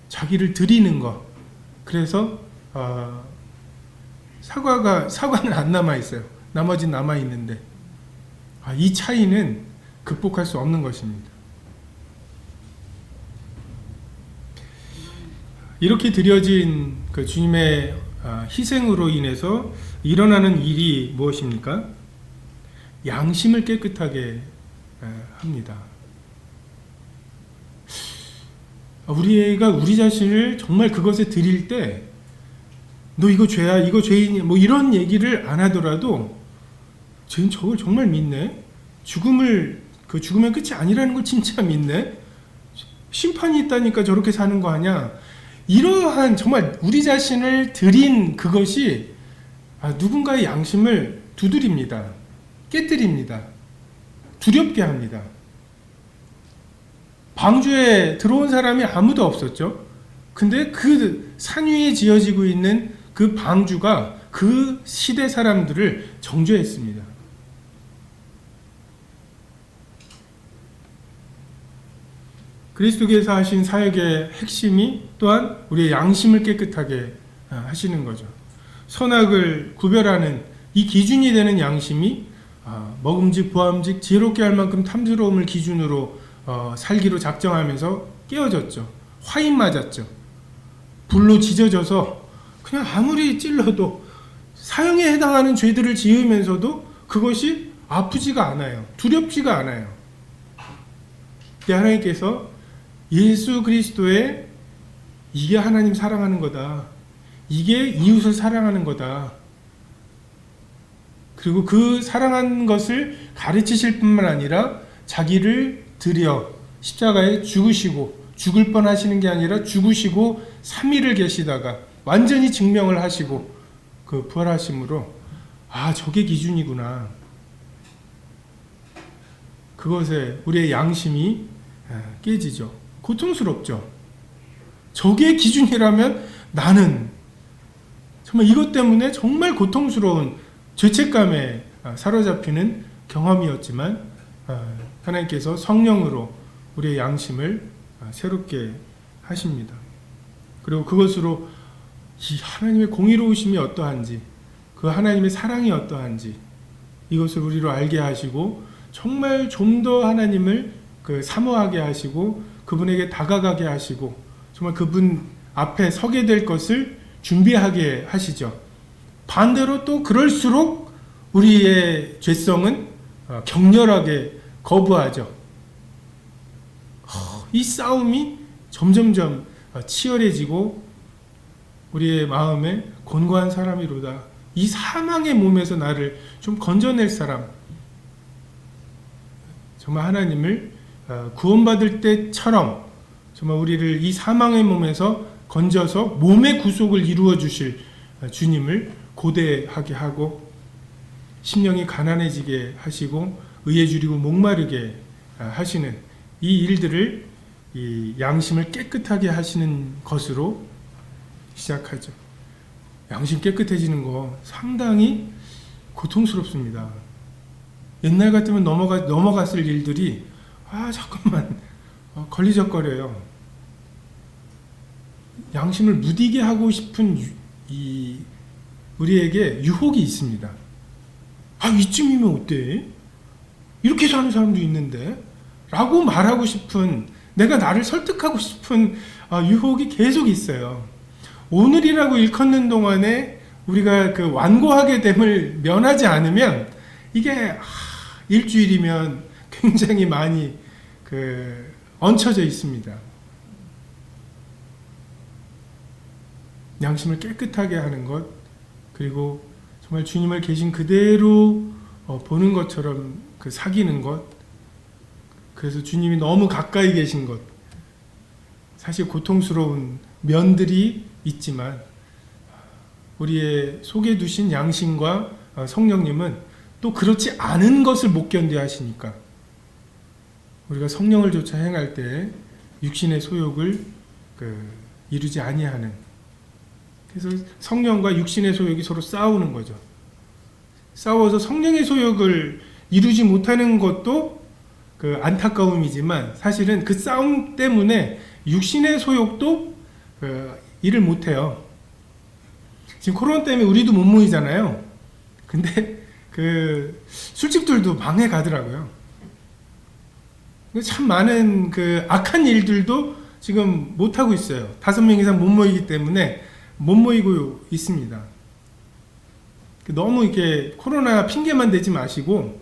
자기를 드리는 것. 그래서 사과는 안 남아 있어요. 나머지는 남아 있는데, 이 차이는 극복할 수 없는 것입니다. 이렇게 드려진 그 주님의 희생으로 인해서 일어나는 일이 무엇입니까? 양심을 깨끗하게 합니다. 우리가 우리 자신을 정말 그것에 드릴 때, 너 이거 죄야, 이거 죄인이야, 이런 얘기를 안 하더라도, 쟤는 저걸 정말 믿네? 죽으면 끝이 아니라는 걸 진짜 믿네? 심판이 있다니까 저렇게 사는 거 아니야? 이러한 정말 우리 자신을 드린 그것이 누군가의 양심을 두드립니다. 깨뜨립니다. 두렵게 합니다. 방주에 들어온 사람이 아무도 없었죠. 근데 그 산 위에 지어지고 있는 그 방주가 그 시대 사람들을 정죄했습니다. 그리스도께서 하신 사역의 핵심이 또한 우리의 양심을 깨끗하게 하시는 거죠. 선악을 구별하는 이 기준이 되는 양심이 먹음직 부함직 지혜롭게 할 만큼 탐스러움을 기준으로 살기로 작정하면서 깨어졌죠. 화인 맞았죠. 불로 지져져서 그냥 아무리 찔러도 사형에 해당하는 죄들을 지으면서도 그것이 아프지가 않아요. 두렵지가 않아요. 근데 하나님께서 예수 그리스도의 이게 하나님 사랑하는 거다. 이게 이웃을 사랑하는 거다. 그리고 그 사랑하는 것을 가르치실 뿐만 아니라 자기를 드려 십자가에 죽으시고, 죽을 뻔하시는 게 아니라 죽으시고 3일을 계시다가 완전히 증명을 하시고 그 부활하심으로 저게 기준이구나. 그것에 우리의 양심이 깨지죠. 고통스럽죠. 저게 기준이라면 나는 정말 이것 때문에 정말 고통스러운 죄책감에 사로잡히는 경험이었지만 하나님께서 성령으로 우리의 양심을 새롭게 하십니다. 그리고 그것으로 이 하나님의 공의로우심이 어떠한지, 그 하나님의 사랑이 어떠한지 이것을 우리로 알게 하시고 정말 좀 더 하나님을 사모하게 하시고 그분에게 다가가게 하시고 정말 그분 앞에 서게 될 것을 준비하게 하시죠. 반대로 또 그럴수록 우리의 죄성은 격렬하게 거부하죠. 이 싸움이 점점점 치열해지고 우리의 마음에 곤고한 사람이로다. 이 사망의 몸에서 나를 좀 건져낼 사람. 정말 하나님을 구원받을 때처럼 정말 우리를 이 사망의 몸에서 건져서 몸의 구속을 이루어 주실 주님을 고대하게 하고 심령이 가난해지게 하시고 의에 줄이고 목마르게 하시는 이 일들을 이 양심을 깨끗하게 하시는 것으로 시작하죠. 양심 깨끗해지는 거 상당히 고통스럽습니다. 옛날 같으면 넘어갔을 일들이 잠깐만 걸리적거려요. 양심을 무디게 하고 싶은 우리에게 유혹이 있습니다. 이쯤이면 어때? 이렇게 사는 사람도 있는데? 라고 말하고 싶은, 내가 나를 설득하고 싶은 유혹이 계속 있어요. 오늘이라고 일컫는 동안에 우리가 그 완고하게 됨을 면하지 않으면 이게 일주일이면 굉장히 많이 얹혀져 있습니다. 양심을 깨끗하게 하는 것, 그리고 정말 주님을 계신 그대로 보는 것처럼 사귀는 것, 그래서 주님이 너무 가까이 계신 것, 사실 고통스러운 면들이 있지만 우리의 속에 두신 양심과 성령님은 또 그렇지 않은 것을 못 견뎌 하시니까 우리가 성령을 조차 행할 때 육신의 소욕을 이루지 아니하는, 그래서 성령과 육신의 소욕이 서로 싸우는 거죠. 싸워서 성령의 소욕을 이루지 못하는 것도 안타까움이지만 사실은 그 싸움 때문에 육신의 소욕도 일을 못해요. 지금 코로나 때문에 우리도 못 모이잖아요. 근데 술집들도 망해 가더라고요. 참 많은 악한 일들도 지금 못 하고 있어요. 5명 이상 못 모이기 때문에 못 모이고 있습니다. 너무 이렇게 코로나 핑계만 대지 마시고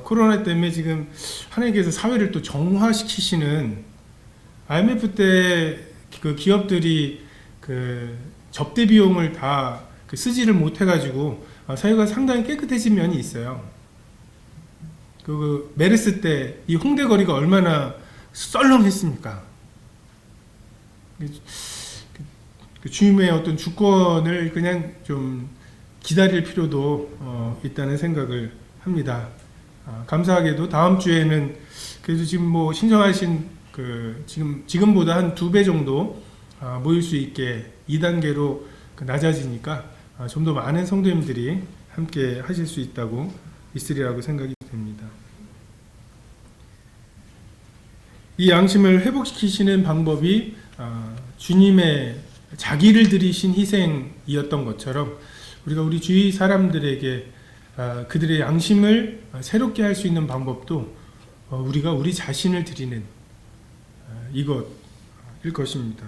코로나 때문에 지금 하나님께서 사회를 또 정화시키시는, IMF 때 기업들이 접대 비용을 다 쓰지를 못해가지고 사회가 상당히 깨끗해진 면이 있어요. 메르스 때 이 홍대 거리가 얼마나 썰렁했습니까? 주님의 어떤 주권을 그냥 좀 기다릴 필요도 있다는 생각을 합니다. 감사하게도 다음 주에는 그래도 지금 신청하신 지금보다 한 2배 정도 모일 수 있게 2단계로 낮아지니까 좀 더 많은 성도님들이 함께 하실 수 있으리라고 생각이 됩니다. 이 양심을 회복시키시는 방법이 주님의 자기를 드리신 희생이었던 것처럼 우리가 우리 주위 사람들에게 그들의 양심을 새롭게 할 수 있는 방법도 우리가 우리 자신을 드리는 이것일 것입니다.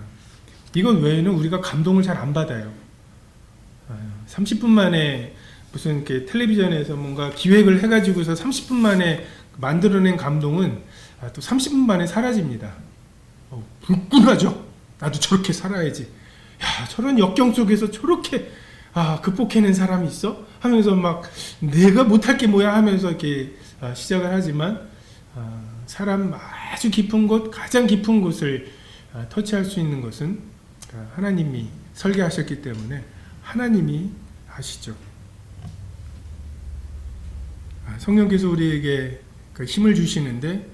이것 외에는 우리가 감동을 잘 안 받아요. 30분 만에 무슨 이렇게 텔레비전에서 뭔가 기획을 해가지고서 30분 만에 만들어낸 감동은 또 30분 만에 사라집니다. 불끈하죠. 나도 저렇게 살아야지. 야, 저런 역경 속에서 저렇게 극복해낸 사람이 있어? 하면서 막 내가 못할 게 뭐야 하면서 이렇게 시작을 하지만 사람 아주 깊은 곳, 가장 깊은 곳을 터치할 수 있는 것은 하나님이 설계하셨기 때문에 하나님이 아시죠. 성령께서 우리에게 그 힘을 주시는데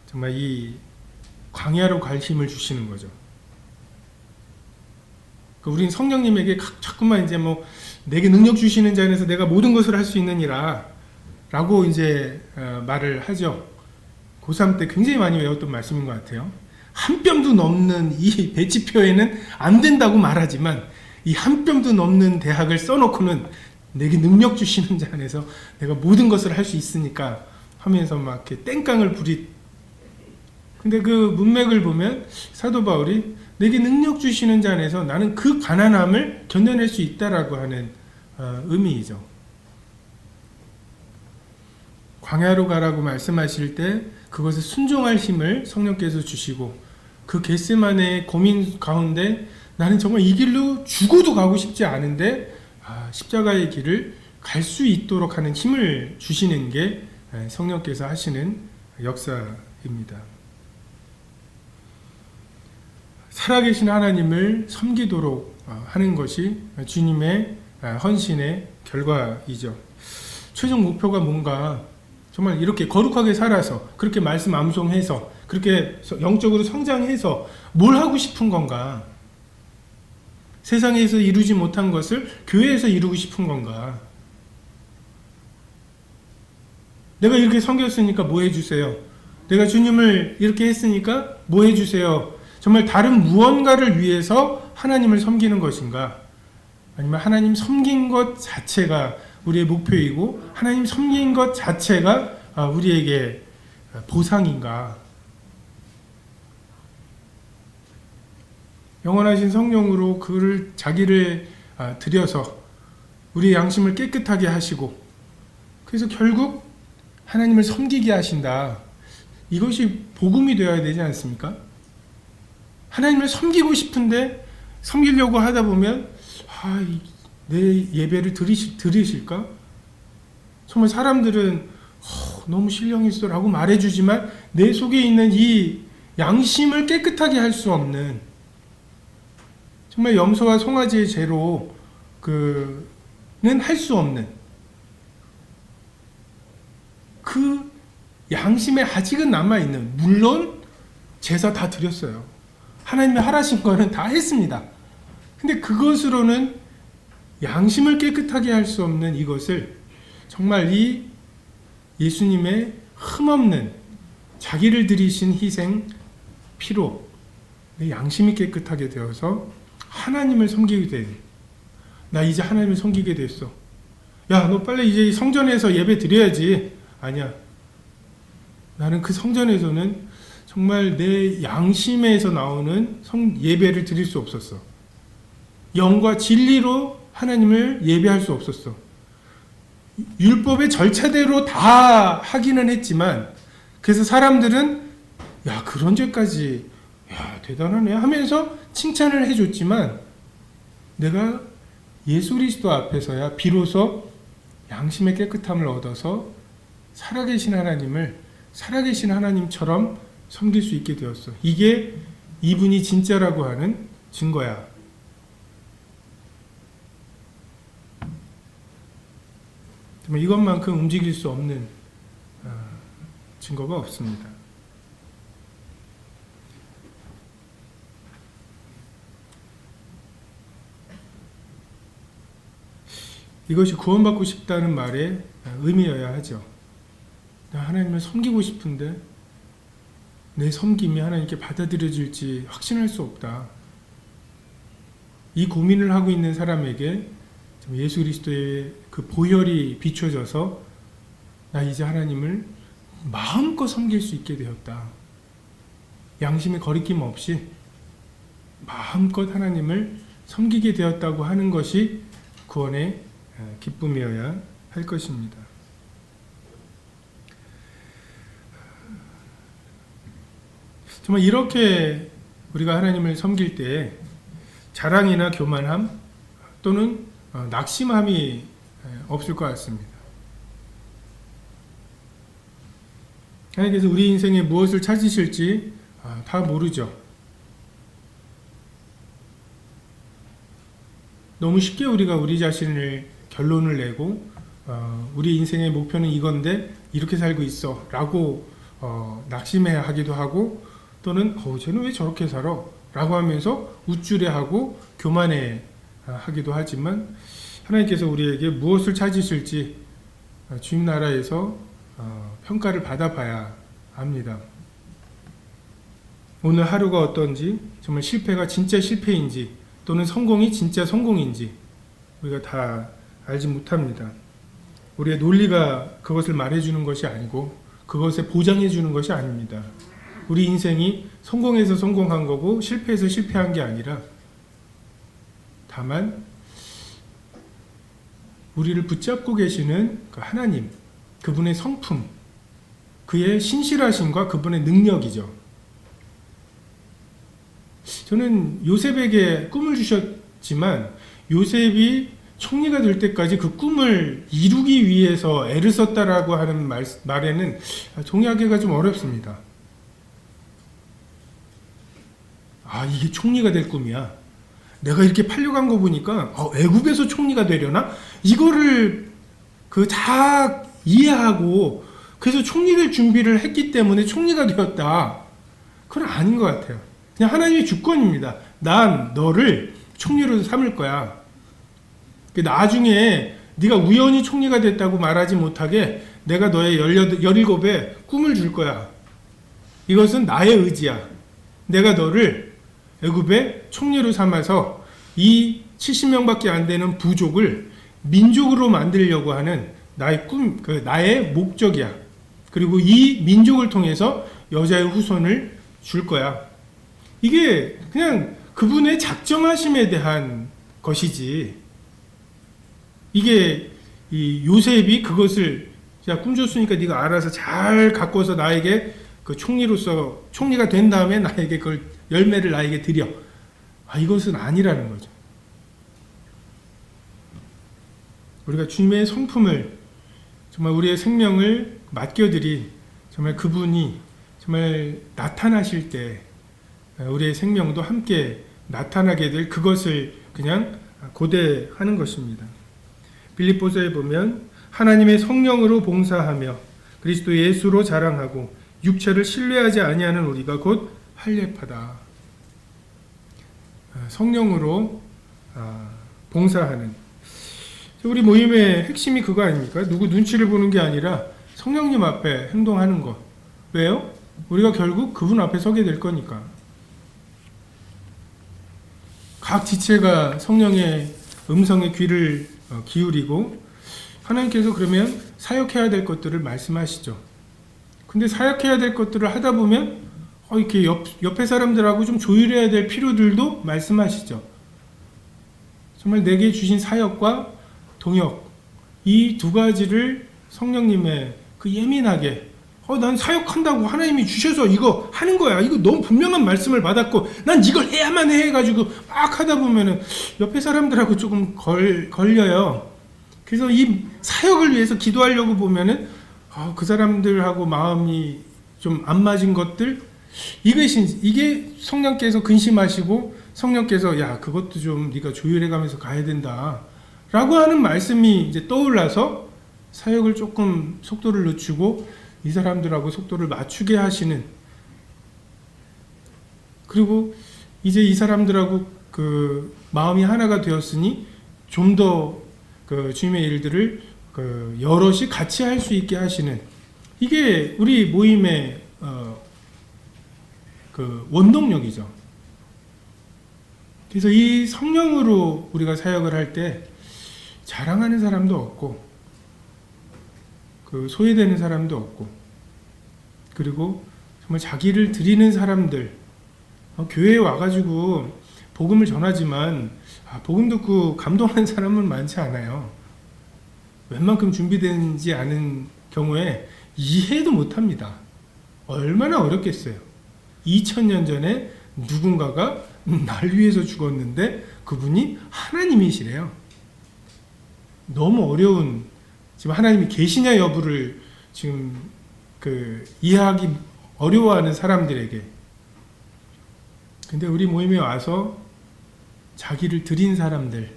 정말 이 광야로 갈 힘을 주시는 거죠. 우린 성령님에게 자꾸만 이제 뭐 내게 능력 주시는 자 안에서 내가 모든 것을 할 수 있느니라 라고 이제 말을 하죠. 고3 때 굉장히 많이 외웠던 말씀인 것 같아요. 한 뼘도 넘는 이 배치표에는 안 된다고 말하지만 이 한 뼘도 넘는 대학을 써놓고는 내게 능력 주시는 자 안에서 내가 모든 것을 할 수 있으니까 하면서 막 이렇게 땡깡을 부리. 근데 그 문맥을 보면 사도 바울이 내게 능력 주시는 자 안에서 나는 그 가난함을 견뎌낼 수 있다라고 하는 의미이죠. 광야로 가라고 말씀하실 때 그것에 순종할 힘을 성령께서 주시고 그 겟세마네의 고민 가운데 나는 정말 이 길로 죽어도 가고 싶지 않은데 십자가의 길을 갈 수 있도록 하는 힘을 주시는 게 성령께서 하시는 역사입니다. 살아계신 하나님을 섬기도록 하는 것이 주님의 헌신의 결과이죠. 최종 목표가 뭔가 정말 이렇게 거룩하게 살아서 그렇게 말씀 암송해서 그렇게 영적으로 성장해서 뭘 하고 싶은 건가? 세상에서 이루지 못한 것을 교회에서 이루고 싶은 건가? 내가 이렇게 섬겼으니까 뭐 해주세요? 내가 주님을 이렇게 했으니까 뭐 해주세요? 정말 다른 무언가를 위해서 하나님을 섬기는 것인가? 아니면 하나님 섬긴 것 자체가 우리의 목표이고 하나님 섬긴 것 자체가 우리에게 보상인가? 영원하신 성령으로 그를 자기를 들여서 우리의 양심을 깨끗하게 하시고 그래서 결국 하나님을 섬기게 하신다. 이것이 복음이 되어야 되지 않습니까? 하나님을 섬기고 싶은데 섬기려고 하다 보면 내 예배를 들으실까? 정말 사람들은 너무 신령 있어 라고 말해주지만 내 속에 있는 이 양심을 깨끗하게 할 수 없는 정말 염소와 송아지의 죄로 는 할 수 없는 그 양심에 아직은 남아있는 물론 제사 다 드렸어요. 하나님이 하라신 거는 다 했습니다. 근데 그것으로는 양심을 깨끗하게 할 수 없는 이것을 정말 이 예수님의 흠없는 자기를 드리신 희생 피로 내 양심이 깨끗하게 되어서 하나님을 섬기게 된 나 이제 하나님을 섬기게 됐어. 야, 너 빨리 이제 성전에서 예배 드려야지. 아니야. 나는 그 성전에서는 정말 내 양심에서 나오는 예배를 드릴 수 없었어. 영과 진리로 하나님을 예배할 수 없었어. 율법의 절차대로 다 하기는 했지만 그래서 사람들은 야, 그런 죄까지 야, 대단하네 하면서 칭찬을 해줬지만 내가 예수 그리스도 앞에서야 비로소 양심의 깨끗함을 얻어서 살아계신 하나님을 살아계신 하나님처럼 섬길 수 있게 되었어. 이게 이분이 진짜라고 하는 증거야. 정말 이것만큼 움직일 수 없는 증거가 없습니다. 이것이 구원받고 싶다는 말의 의미여야 하죠. 나 하나님을 섬기고 싶은데 내 섬김이 하나님께 받아들여질지 확신할 수 없다. 이 고민을 하고 있는 사람에게 예수 그리스도의 그 보혈이 비춰져서 나 이제 하나님을 마음껏 섬길 수 있게 되었다. 양심의 거리낌 없이 마음껏 하나님을 섬기게 되었다고 하는 것이 구원의 기쁨이어야 할 것입니다. 정말 이렇게 우리가 하나님을 섬길 때 자랑이나 교만함 또는 낙심함이 없을 것 같습니다. 하나님께서 우리 인생에 무엇을 찾으실지 다 모르죠. 너무 쉽게 우리가 우리 자신을 결론을 내고 우리 인생의 목표는 이건데 이렇게 살고 있어 라고 낙심해하기도 하고 또는 쟤는 왜 저렇게 살아? 라고 하면서 우쭐해하고 교만해하기도 하지만 하나님께서 우리에게 무엇을 찾으실지 주님 나라에서 평가를 받아봐야 합니다. 오늘 하루가 어떤지, 정말 실패가 진짜 실패인지 또는 성공이 진짜 성공인지 우리가 다 알지 못합니다. 우리의 논리가 그것을 말해주는 것이 아니고 그것에 보장해주는 것이 아닙니다. 우리 인생이 성공해서 성공한 거고 실패해서 실패한 게 아니라 다만 우리를 붙잡고 계시는 그 하나님, 그분의 성품, 그의 신실하심과 그분의 능력이죠. 저는 요셉에게 꿈을 주셨지만 요셉이 총리가 될 때까지 그 꿈을 이루기 위해서 애를 썼다라고 하는 말에는 동의하기가 좀 어렵습니다. 이게 총리가 될 꿈이야. 내가 이렇게 팔려간 거 보니까 애굽에서 총리가 되려나? 이거를 다 이해하고 그래서 총리 될 준비를 했기 때문에 총리가 되었다. 그건 아닌 것 같아요. 그냥 하나님의 주권입니다. 난 너를 총리로 삼을 거야. 나중에 네가 우연히 총리가 됐다고 말하지 못하게 내가 너의 17에 꿈을 줄 거야. 이것은 나의 의지야. 내가 너를 애굽의 총리로 삼아서 이 70명밖에 안 되는 부족을 민족으로 만들려고 하는 나의 꿈, 나의 목적이야. 그리고 이 민족을 통해서 여자의 후손을 줄 거야. 이게 그냥 그분의 작정하심에 대한 것이지. 이게 이 요셉이 그것을 꿈 줬으니까 네가 알아서 잘 가꿔서 나에게 그 총리로서 총리가 된 다음에 나에게 그걸 열매를 나에게 드려. 이것은 아니라는 거죠. 우리가 주님의 성품을 정말 우리의 생명을 맡겨드린 정말 그분이 정말 나타나실 때 우리의 생명도 함께 나타나게 될 그것을 그냥 고대하는 것입니다. 빌립보서에 보면 하나님의 성령으로 봉사하며 그리스도 예수로 자랑하고 육체를 신뢰하지 아니하는 우리가 곧 할례파다. 성령으로 봉사하는 우리 모임의 핵심이 그거 아닙니까? 누구 눈치를 보는 게 아니라 성령님 앞에 행동하는 것. 왜요? 우리가 결국 그분 앞에 서게 될 거니까. 각 지체가 성령의 음성에 귀를 기울이고 하나님께서 그러면 사역해야 될 것들을 말씀하시죠. 근데 사역해야 될 것들을 하다 보면 이렇게 옆에 사람들하고 좀 조율해야 될 필요들도 말씀하시죠. 정말 내게 주신 사역과 동역, 이 두 가지를 성령님의 예민하게 난 사역한다고 하나님이 주셔서 이거 하는 거야. 이거 너무 분명한 말씀을 받았고 난 이걸 해야만 해 해가지고 막 하다 보면은 옆에 사람들하고 조금 걸려요. 그래서 이 사역을 위해서 기도하려고 보면은 그 사람들하고 마음이 좀 안 맞은 것들 이게 성령께서 근심하시고 성령께서 야 그것도 좀 네가 조율해가면서 가야 된다 라고 하는 말씀이 이제 떠올라서 사역을 조금 속도를 늦추고 이 사람들하고 속도를 맞추게 하시는, 그리고 이제 이 사람들하고 그 마음이 하나가 되었으니 좀 더 그 주님의 일들을 그 여럿이 같이 할 수 있게 하시는, 이게 우리 모임의 그 원동력이죠. 그래서 이 성령으로 우리가 사역을 할 때 자랑하는 사람도 없고 그 소외되는 사람도 없고, 그리고 정말 자기를 드리는 사람들, 교회에 와가지고 복음을 전하지만 복음 듣고 감동하는 사람은 많지 않아요. 웬만큼 준비되지 않은 경우에 이해도 못합니다. 얼마나 어렵겠어요. 2000년 전에 누군가가 날 위해서 죽었는데 그분이 하나님이시래요. 너무 어려운, 지금 하나님이 계시냐 여부를 지금 이해하기 어려워하는 사람들에게, 근데 우리 모임에 와서 자기를 드린 사람들,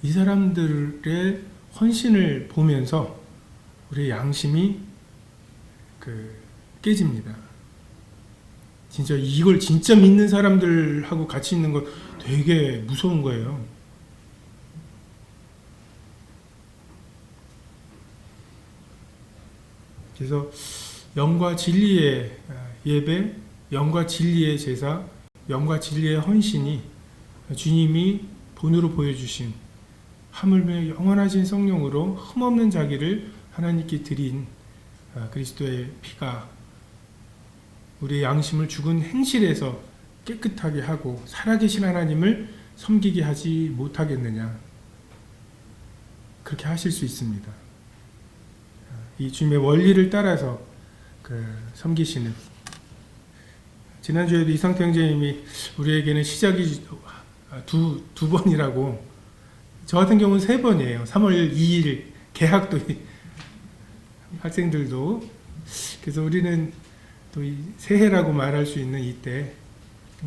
이 사람들의 헌신을 보면서 우리의 양심이 깨집니다. 진짜 이걸 진짜 믿는 사람들하고 같이 있는 거 되게 무서운 거예요. 그래서 영과 진리의 예배, 영과 진리의 제사, 영과 진리의 헌신이 주님이 본으로 보여주신 하물며 영원하신 성령으로 흠없는 자기를 하나님께 드린 그리스도의 피가 우리의 양심을 죽은 행실에서 깨끗하게 하고 살아계신 하나님을 섬기게 하지 못하겠느냐, 그렇게 하실 수 있습니다. 이 주님의 원리를 따라서 섬기시는, 지난주에도 이상태 형제님이 우리에게는 시작이 두 번이라고, 저 같은 경우는 3번이에요. 3월 2일 개학도 학생들도. 그래서 우리는 또 이 새해라고 말할 수 있는 이때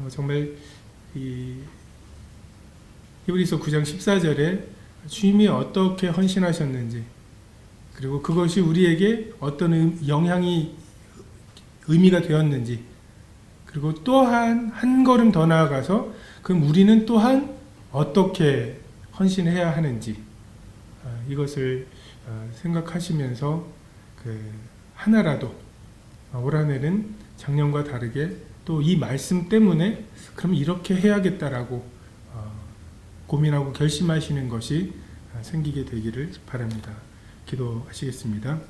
정말 이 히브리서 9장 14절에 주님이 어떻게 헌신하셨는지, 그리고 그것이 우리에게 어떤 영향이 의미가 되었는지, 그리고 또한 한 걸음 더 나아가서 그럼 우리는 또한 어떻게 헌신해야 하는지, 이것을 생각하시면서 하나라도 올 한해는 작년과 다르게 또 이 말씀 때문에 그럼 이렇게 해야겠다라고 고민하고 결심하시는 것이 생기게 되기를 바랍니다. 기도하시겠습니다.